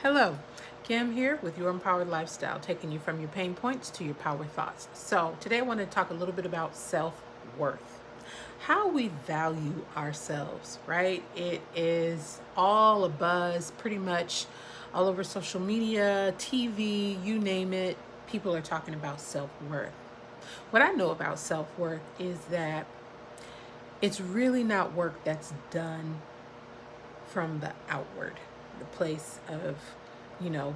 Hello, Kim here with Your Empowered Lifestyle, taking you from your pain points to your power thoughts. So, today I want to talk a little bit about self worth, how we value ourselves, right? It is all a buzz pretty much all over social media, TV, you name it. People are talking about self worth. What I know about self worth is that it's really not work that's done from the outward, the place of,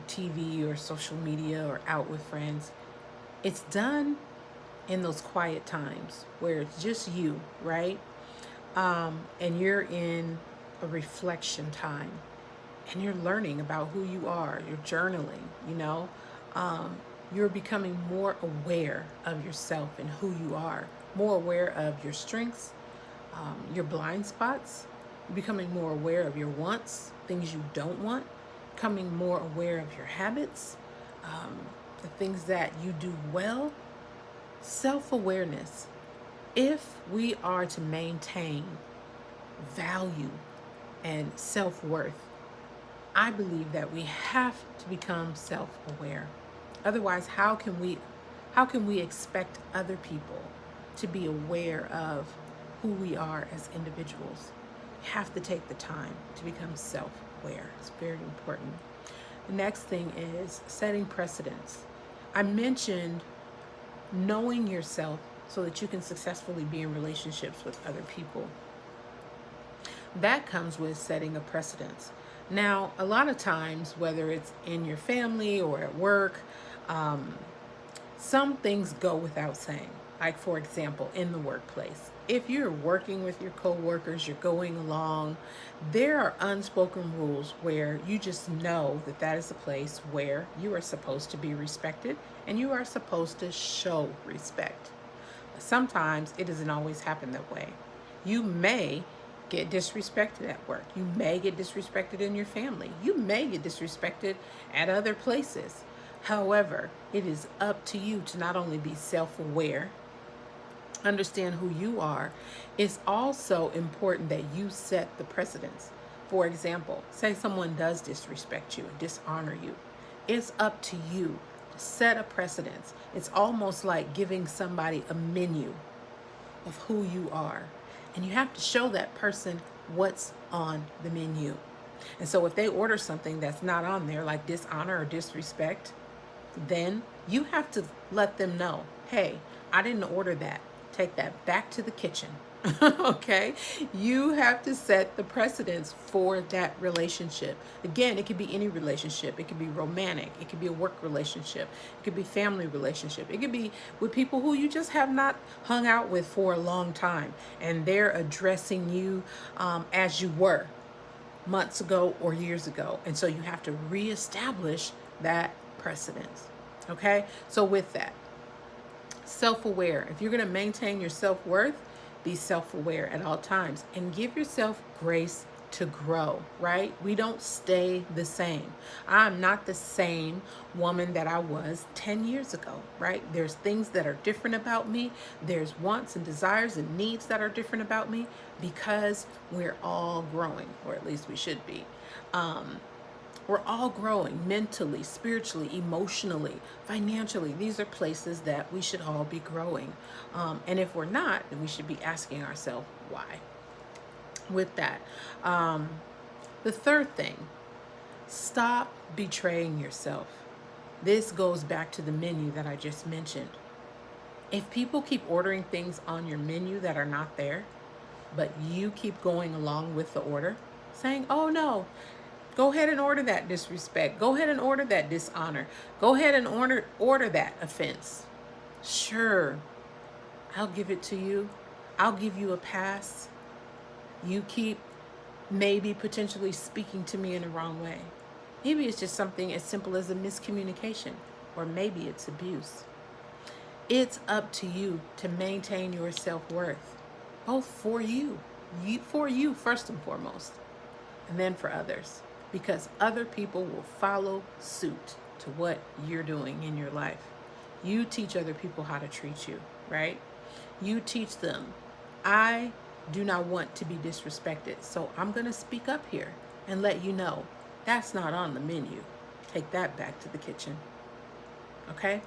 TV or social media or out with friends. It's done in those quiet times where it's just you, right? And you're in a reflection time and you're learning about who you are. You're journaling, um, you're becoming more aware of yourself and who you are, more aware of your strengths, your blind spots, becoming more aware of your wants, things you don't want, becoming more aware of your habits, um, the things that you do well. Self awareness. If we are to maintain value and self worth, I believe that we have to become self aware. Otherwise, how can we expect other people to be aware of who we are as individuals? We have to take the time to become self-aware. It's very important. The next thing is setting precedents. I mentioned knowing yourself so that you can successfully be in relationships with other people. That comes with setting a precedence. Now, a lot of times, whether it's in your family or at work, um, some things go without saying. Like, for example, in the workplace, if you're working with your coworkers, you're going along, there are unspoken rules where you just know that that is a place where you are supposed to be respected and you are supposed to show respect. Sometimes it doesn't always happen that way. You may get disrespected at work. You may get disrespected in your family. You may get disrespected at other places. However, it is up to you to not only be self-aware, understand who you are. It's also important that you set the precedence. For example, say someone does disrespect you, dishonor you. It's up to you to set a precedence. It's almost like giving somebody a menu of who you are. And you have to show that person what's on the menu. And so if they order something that's not on there, like dishonor or disrespect, then you have to let them know, hey, I didn't order that. Take that back to the kitchen. Okay? You have to set the precedence for that relationship. Again, it could be any relationship. It could be romantic. It could be a work relationship. It could be family relationship. It could be with people who you just have not hung out with for a long time, and they're addressing you as you were months ago or years ago. And so you have to reestablish that precedence. Okay? So with that, self-aware. If you're going to maintain your self-worth, be self-aware at all times and give yourself grace to grow, right? We don't stay the same. I'm not the same woman that I was 10 years ago, right? There's things that are different about me. There's wants and desires and needs that are different about me because we're all growing, or at least we should be. We're all growing mentally, spiritually, emotionally, financially. These are places that we should all be growing. And if we're not, then we should be asking ourselves why. With that, the third thing, stop betraying yourself. This goes back to the menu that I just mentioned. If people keep ordering things on your menu that are not there, but you keep going along with the order, saying, oh no, go ahead and order that disrespect. Go ahead and order that dishonor. Go ahead and order that offense. Sure, I'll give it to you. I'll give you a pass. You keep maybe potentially speaking to me in the wrong way. Maybe it's just something as simple as a miscommunication, or maybe it's abuse. It's up to you to maintain your self-worth, both for you first and foremost, and then for others, because other people will follow suit to what you're doing in your life. You teach other people how to treat you, right? You teach them, I do not want to be disrespected, so I'm going to speak up here and let you know that's not on the menu. Take that back to the kitchen. Okay?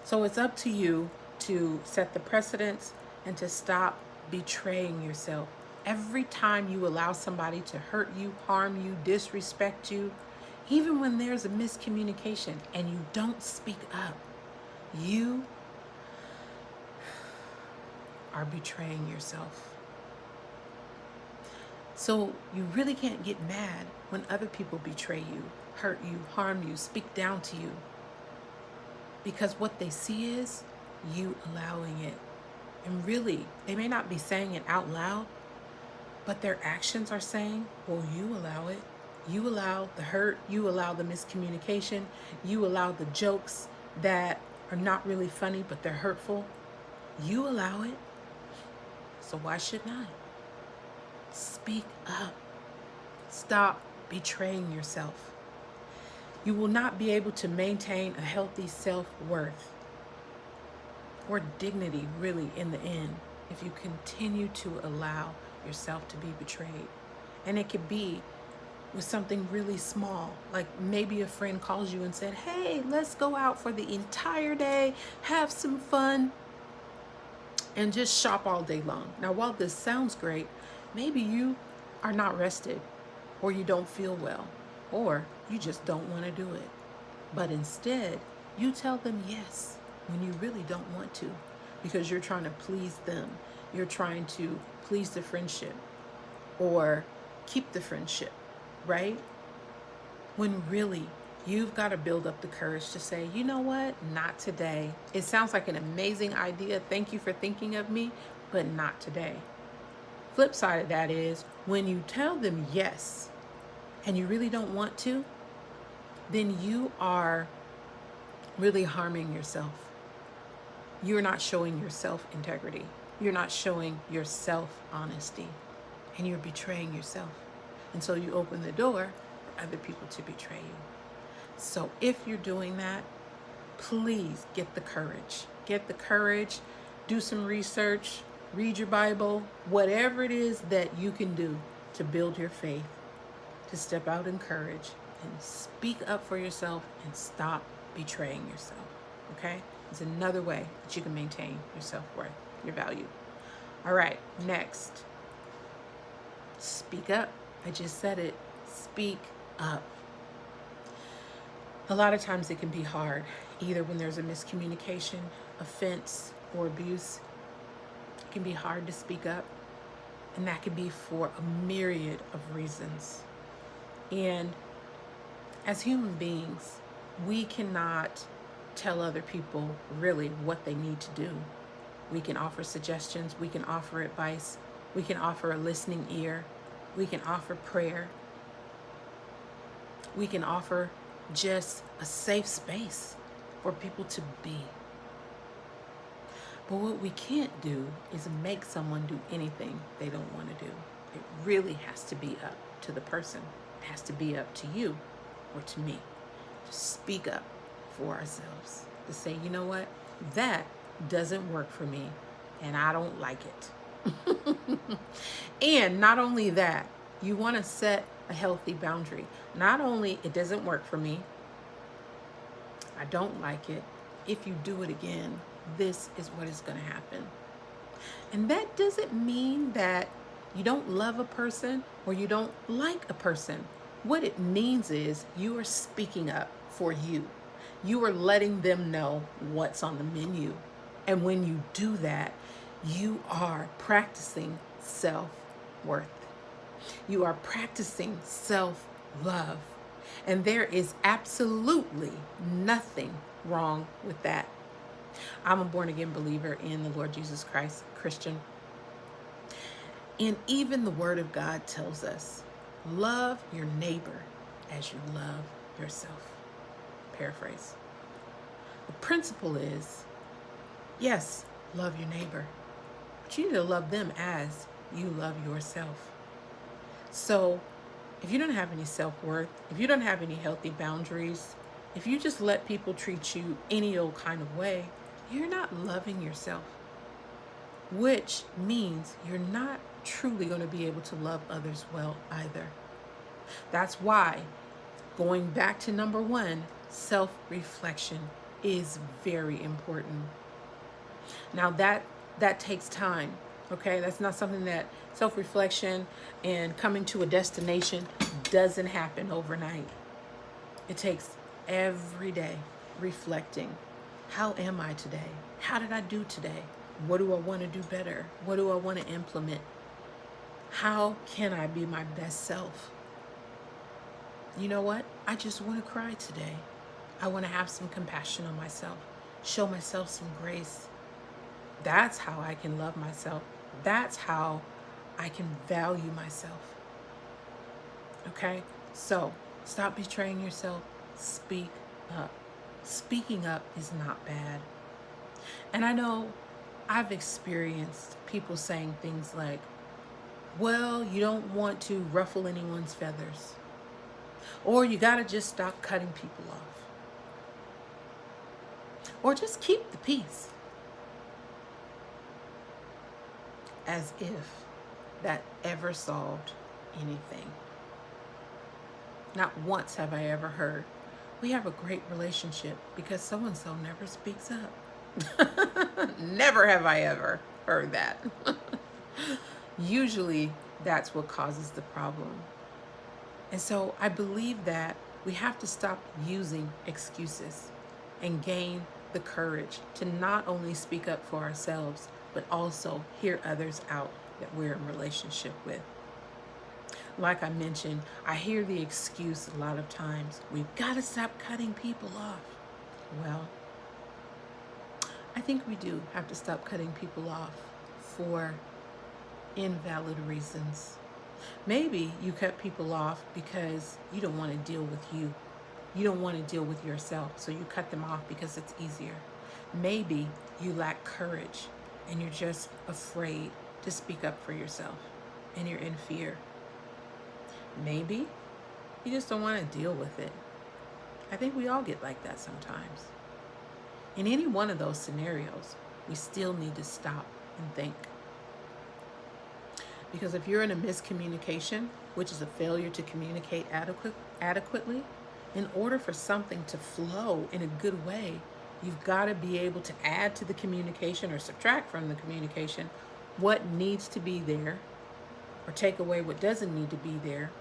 So it's up to you to set the precedence and to stop betraying yourself. Every time you allow somebody to hurt you, harm you, disrespect you, even when there's a miscommunication and you don't speak up, you are betraying yourself. So you really can't get mad when other people betray you, hurt you, harm you, speak down to you. Because what they see is you allowing it. And really, they may not be saying it out loud, but their actions are saying, well, you allow it. You allow the hurt. You allow the miscommunication. You allow the jokes that are not really funny, but they're hurtful. You allow it. So why shouldn't I? Speak up. Stop betraying yourself. You will not be able to maintain a healthy self-worth or dignity, really, in the end, if you continue to allow yourself to be betrayed. And it could be with something really small, like maybe a friend calls you and said, hey, let's go out for the entire day, have some fun, and just shop all day long. Now, while this sounds great, maybe you are not rested, or you don't feel well, or you just don't want to do it. But instead, you tell them yes when you really don't want to, because you're trying to please them. You're trying to please the friendship or keep the friendship, right? When really you've got to build up the courage to say, you know what? Not today. It sounds like an amazing idea. Thank you for thinking of me, but not today. Flip side of that is when you tell them yes and you really don't want to, then you are really harming yourself. You're not showing yourself integrity. You're not showing yourself honesty, and you're betraying yourself. And so you open the door for other people to betray you. So if you're doing that, please get the courage. Get the courage, do some research, read your Bible, whatever it is that you can do to build your faith, to step out in courage and speak up for yourself and stop betraying yourself. Okay? It's another way that you can maintain your self-worth, your value. All right, next. Speak up. I just said it. Speak up. A lot of times it can be hard, either when there's a miscommunication, offense, or abuse. It can be hard to speak up, and that can be for a myriad of reasons. And as human beings, we cannot tell other people really what they need to do. We can offer suggestions, we can offer advice, we can offer a listening ear, we can offer prayer, we can offer just a safe space for people to be. But what we can't do is make someone do anything they don't want to do. It really has to be up to the person. It has to be up to you or to me to speak up for ourselves, to say, you know what, that doesn't work for me and I don't like it. And not only that, you want to set a healthy boundary. Not only it doesn't work for me, I don't like it. If you do it again, this is what is going to happen. And that doesn't mean that you don't love a person or you don't like a person. What it means is you are speaking up for you. You are letting them know what's on the menu. And when you do that, you are practicing self-worth. You are practicing self-love. And there is absolutely nothing wrong with that. I'm a born-again believer in the Lord Jesus Christ, Christian. And even the Word of God tells us, love your neighbor as you love yourself. Paraphrase. The principle is, yes, love your neighbor, but you need to love them as you love yourself. So if you don't have any self-worth, if you don't have any healthy boundaries, if you just let people treat you any old kind of way, you're not loving yourself, which means you're not truly going to be able to love others well either. That's why Going back to number one, self-reflection is very important. Now that takes time. Okay, that's not something that self-reflection and coming to a destination doesn't happen overnight. It takes every day reflecting. How am I today? How did I do today? What do I want to do better? What do I want to implement? How can I be my best self? You know what? I just want to cry today. I want to have some compassion on myself, show myself some grace. That's how I can love myself. That's how I can value myself. Okay? So stop betraying yourself. Speak up. Speaking up is not bad. And I know I've experienced people saying things like, well, you don't want to ruffle anyone's feathers. Or you got to just stop cutting people off. Or just keep the peace. As if that ever solved anything. Not once have I ever heard, we have a great relationship because so-and-so never speaks up. Never have I ever heard that. Usually that's what causes the problem. And so I believe that we have to stop using excuses and gain the courage to not only speak up for ourselves, but also hear others out that we're in relationship with. Like I mentioned, I hear the excuse a lot of times, we've got to stop cutting people off. Well, I think we do have to stop cutting people off for invalid reasons. Maybe you cut people off because you don't want to deal with you. You don't want to deal with yourself, so you cut them off because it's easier. Maybe you lack courage and you're just afraid to speak up for yourself and you're in fear. Maybe you just don't want to deal with it. I think we all get like that sometimes. In any one of those scenarios, we still need to stop and think. Because if you're in a miscommunication, which is a failure to communicate adequately, in order for something to flow in a good way, you've got to be able to add to the communication or subtract from the communication what needs to be there or take away what doesn't need to be there,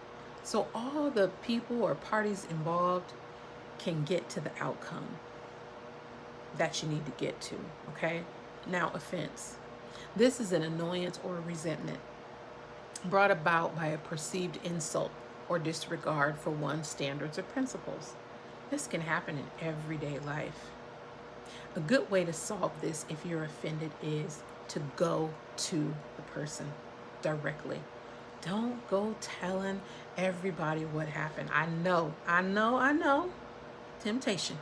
so all the people or parties involved can get to the outcome that you need to get to, okay? Now, offense. This is an annoyance or a resentment brought about by a perceived insult or disregard for one's standards or principles. This can happen in everyday life. A good way to solve this if you're offended is to go to the person directly. Don't go telling everybody what happened. I know. Temptation.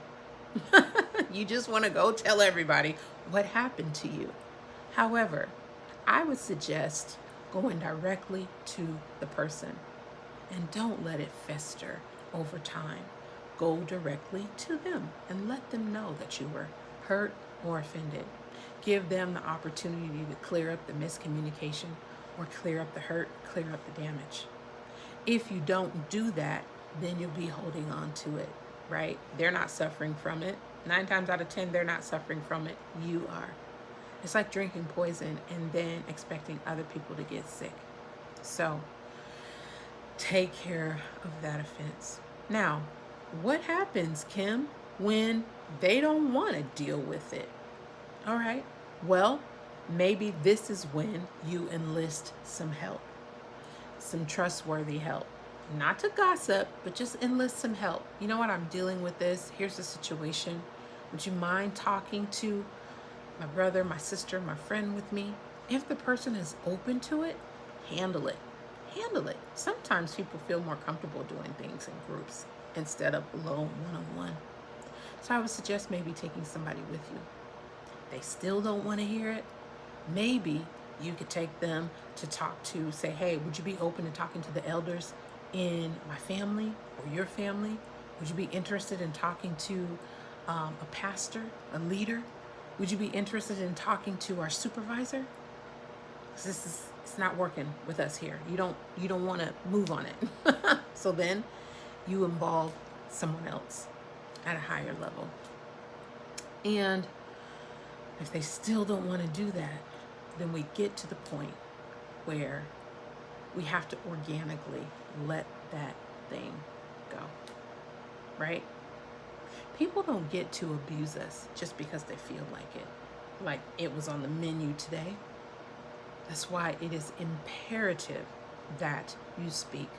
You just want to go tell everybody what happened to you. However, I would suggest going directly to the person and don't let it fester over time. Go directly to them and let them know that you were hurt or offended. Give them the opportunity to clear up the miscommunication or clear up the hurt, clear up the damage. If you don't do that, then you'll be holding on to it, right? They're not suffering from it. 9 times out of 10, they're not suffering from it. You are. It's like drinking poison and then expecting other people to get sick. So take care of that offense. Now, what happens, Kim, when they don't want to deal with it? All right. Well, maybe this is when you enlist some help, some trustworthy help. Not to gossip, but just enlist some help. You know what? I'm dealing with this. Here's the situation. Would you mind talking to my brother, my sister, my friend with me? If the person is open to it, handle it. Handle it. Sometimes people feel more comfortable doing things in groups instead of alone, one-on-one. So I would suggest maybe taking somebody with you. They still don't want to hear it. Maybe you could take them to talk to, say, hey, would you be open to talking to the elders in my family or your family? Would you be interested in talking to a pastor, a leader? Would you be interested in talking to our supervisor? It's not working with us here. You don't want to move on it. So then you involve someone else at a higher level. And if they still don't want to do that, then we get to the point where we have to organically let that thing go, right? People don't get to abuse us just because they feel like it. Like it was on the menu today. That's why it is imperative that you speak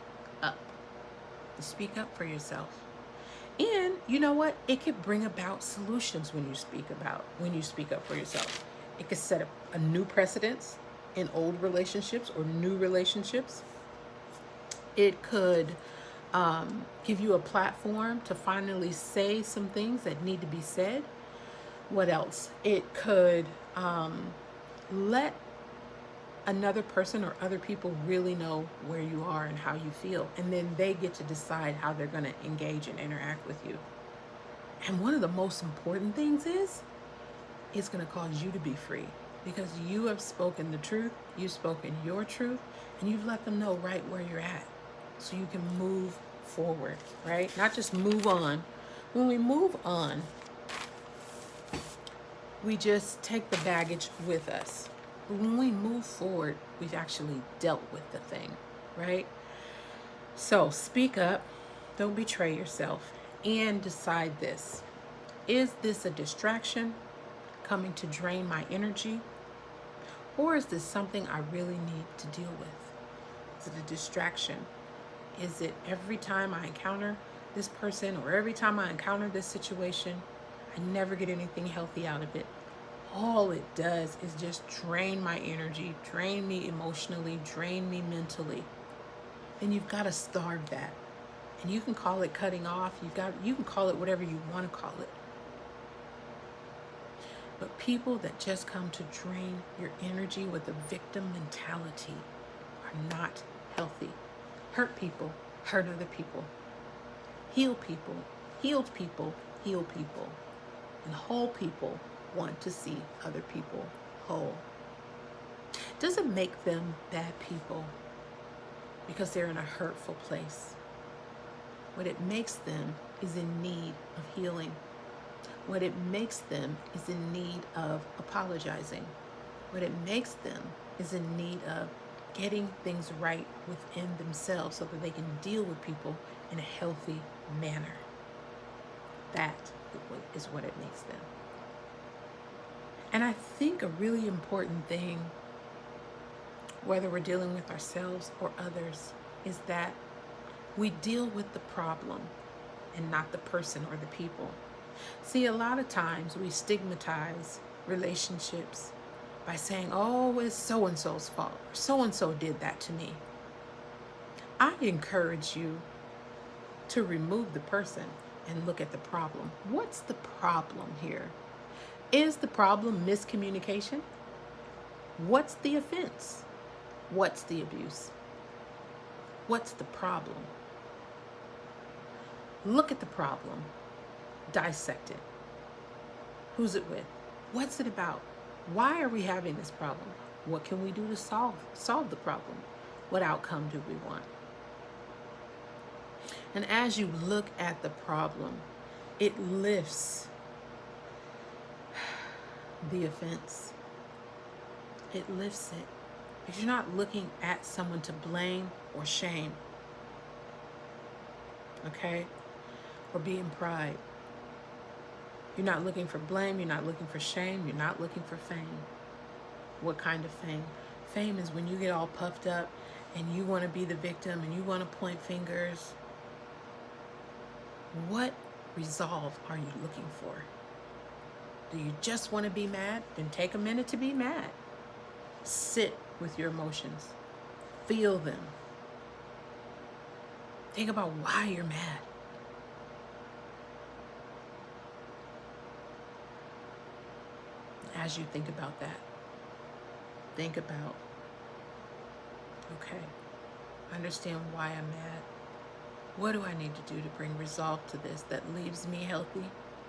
up. You speak up for yourself. And you know what? It could bring about solutions when you speak up for yourself. It could set up a new precedence in old relationships or new relationships. It could give you a platform to finally say some things that need to be said. What else? It could let another person or other people really know where you are and how you feel. And then they get to decide how they're going to engage and interact with you. And one of the most important things is it's going to cause you to be free, because you have spoken the truth, you've spoken your truth, and you've let them know right where you're at so you can move forward, right? Not just move on. When we move on, we just take the baggage with us. But when we move forward, we've actually dealt with the thing, right? So speak up, don't betray yourself, and decide this. Is this a distraction coming to drain my energy? Or is this something I really need to deal with? Is it a distraction? Is it every time I encounter this person or every time I encounter this situation, I never get anything healthy out of it? All it does is just drain my energy, drain me emotionally, drain me mentally. Then you've got to starve that. And you can call it cutting off. You can call it whatever you want to call it. But people that just come to drain your energy with a victim mentality are not healthy. Hurt people hurt other people. Healed people heal people. And whole people want to see other people whole. Doesn't make them bad people because they're in a hurtful place. What it makes them is in need of healing. What it makes them is in need of apologizing. What it makes them is in need of getting things right within themselves so that they can deal with people in a healthy manner. That is what it makes them. And I think a really important thing, whether we're dealing with ourselves or others, is that we deal with the problem and not the person or the people. See, a lot of times we stigmatize relationships by saying, oh, it's so-and-so's fault. So-and-so did that to me. I encourage you to remove the person and look at the problem. What's the problem here? Is the problem miscommunication? What's the offense? What's the abuse? What's the problem? Look at the problem. Dissect it. Who's it with? What's it about? Why are we having this problem? What can we do to solve the problem? What outcome do we want? And as you look at the problem, it lifts the offense. It lifts it. Because you're not looking at someone to blame or shame. Okay? Or be in pride. You're not looking for blame. You're not looking for shame. You're not looking for fame. What kind of fame? Fame is when you get all puffed up and you want to be the victim and you want to point fingers. What resolve are you looking for? Do you just want to be mad? Then take a minute to be mad. Sit with your emotions. Feel them. Think about why you're mad. As you think about that, think about, okay, understand why I'm mad. What do I need to do to bring resolve to this that leaves me healthy,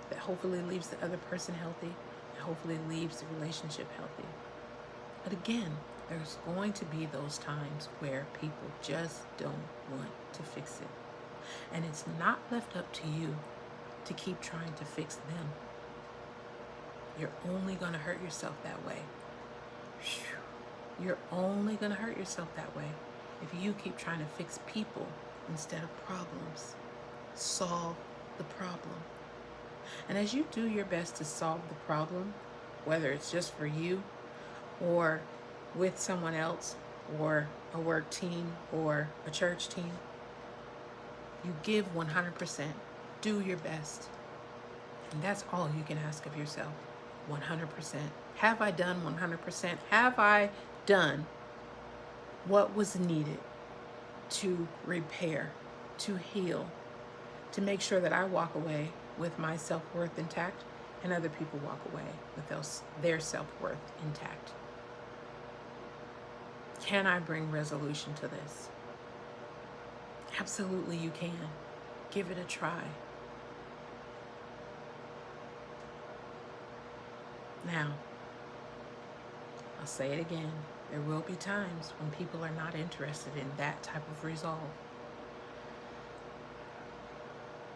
that hopefully leaves the other person healthy, and hopefully leaves the relationship healthy? But again, there's going to be those times where people just don't want to fix it. And it's not left up to you to keep trying to fix them. You're only going to hurt yourself that way. You're only going to hurt yourself that way if you keep trying to fix people instead of problems. Solve the problem. And as you do your best to solve the problem, whether it's just for you or with someone else or a work team or a church team, you give 100%. Do your best. And that's all you can ask of yourself. 100%. Have I done 100%? Have I done what was needed to repair, to heal, to make sure that I walk away with my self-worth intact and other people walk away with their self-worth intact? Can I bring resolution to this? Absolutely you can. Give it a try. Now, I'll say it again. There will be times when people are not interested in that type of resolve.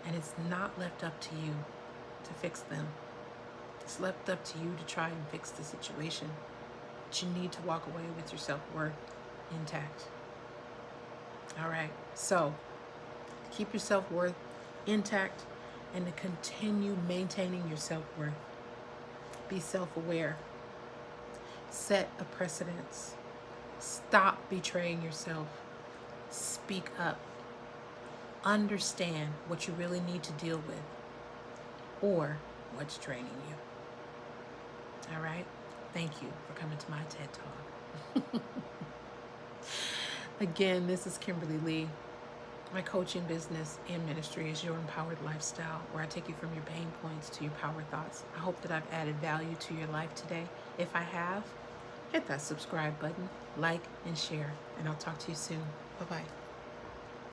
And it's not left up to you to fix them. It's left up to you to try and fix the situation. But you need to walk away with your self-worth intact. All right, so keep your self-worth intact and to continue maintaining your self-worth. Be self-aware. Set a precedence. Stop betraying yourself. Speak up. Understand what you really need to deal with or what's draining you. All right? Thank you for coming to my TED Talk. Again, this is Kimberly Lee. My coaching business and ministry is Your Empowered Lifestyle, where I take you from your pain points to your power thoughts. I hope that I've added value to your life today. If I have, hit that subscribe button, like, and share, and I'll talk to you soon. Bye-bye.